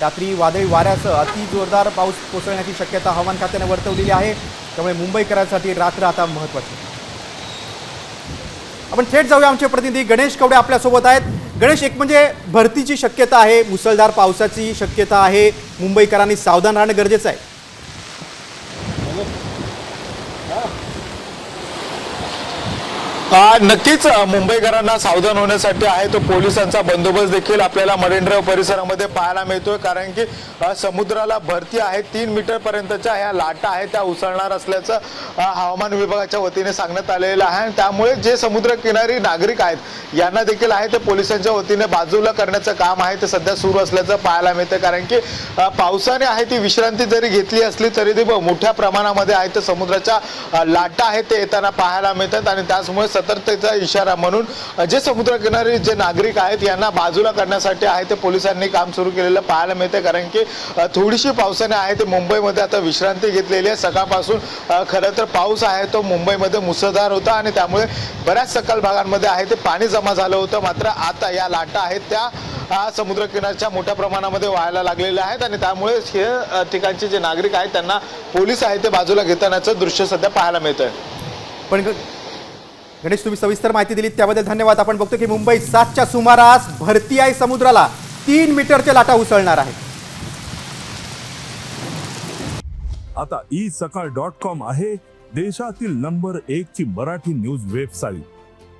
रात्री वादळी वाऱ्यासह अति जोरदार पाऊस कोसळण्याची शक्यता हवामान खात्याने वर्तवलेली आहे। त्यामुळे मुंबईकरांसाठी रात्र आता महत्त्वाची। आपण थेट जाऊया, आमचे प्रतिनिधी गणेश कवडे आपल्यासोबत आहेत। गणेश, एक म्हणजे भरतीची शक्यता आहे, मुसळधार पावसाची शक्यता आहे, मुंबईकरांनी सावधान राहणं गरजेचं आहे। नक्कीच मुंबईकरांना सावधान होण्यासाठी आहे तो पोलिसांचा बंदोबस्त देखील आपल्याला मरीन ड्राइव्ह परिसरामध्ये पाहायला मिळतोय। कारण की समुद्राला भरती आहे, 3 मीटर पर्यंतच्या ह्या लाटा आहेत त्या उसळणार असल्याचं हवामान विभागाच्या वतीने सांगण्यात आलेलं आहे। त्यामुळे जे समुद्रकिनारी नागरिक आहेत यांना देखील आहे ते पोलिसांच्या वतीने बाजूला करण्याचं काम आहे ते सध्या सुरू असल्याचं पाहायला मिळतं। कारण की पावसाने आहे ती विश्रांती जरी घेतली असली तरी ती मोठ्या प्रमाणामध्ये आहे ते समुद्राच्या लाटा आहेत ते येताना पाहायला मिळतात आणि त्याचमुळे सतर्कतेचा इशारा म्हणून जे समुद्रकिनारी जे नागरिक आहेत यांना बाजूला करण्यासाठी आहे ते पोलिसांनी काम सुरू केलेलं पाहायला मिळते। कारण की थोडीशी पावसाने आहे ते मुंबईमध्ये आता विश्रांती घेतलेली आहे। सकाळपासून खरं तर पाऊस आहे तो मुंबईमध्ये मुसळधार होता आणि त्यामुळे बऱ्याच सखल भागांमध्ये आहे ते पाणी जमा झालं होतं। मात्र आता या लाटा आहेत त्या समुद्रकिनारच्या मोठ्या प्रमाणामध्ये व्हायला लागलेल्या आहेत आणि त्यामुळे हे ठिकाणचे जे नागरिक आहेत त्यांना पोलीस आहे ते बाजूला घेतानाचं दृश्य सध्या पाहायला मिळतंय। पण गणेश, तुम्ही सविस्तर माहिती दिलीत त्याबद्दल धन्यवाद। आपण बघतो की मुंबईत 7च्या सुमारास भरती आहे, समुद्राला 3 मीटरच्या लाटा उसळणार आहेत। आता isakal.com आहे देशातील नंबर 1 ची मराठी न्यूज वेबसाईट।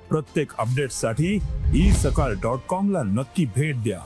प्रत्येक अपडेटसाठी isakal.com ला नक्की भेट द्या।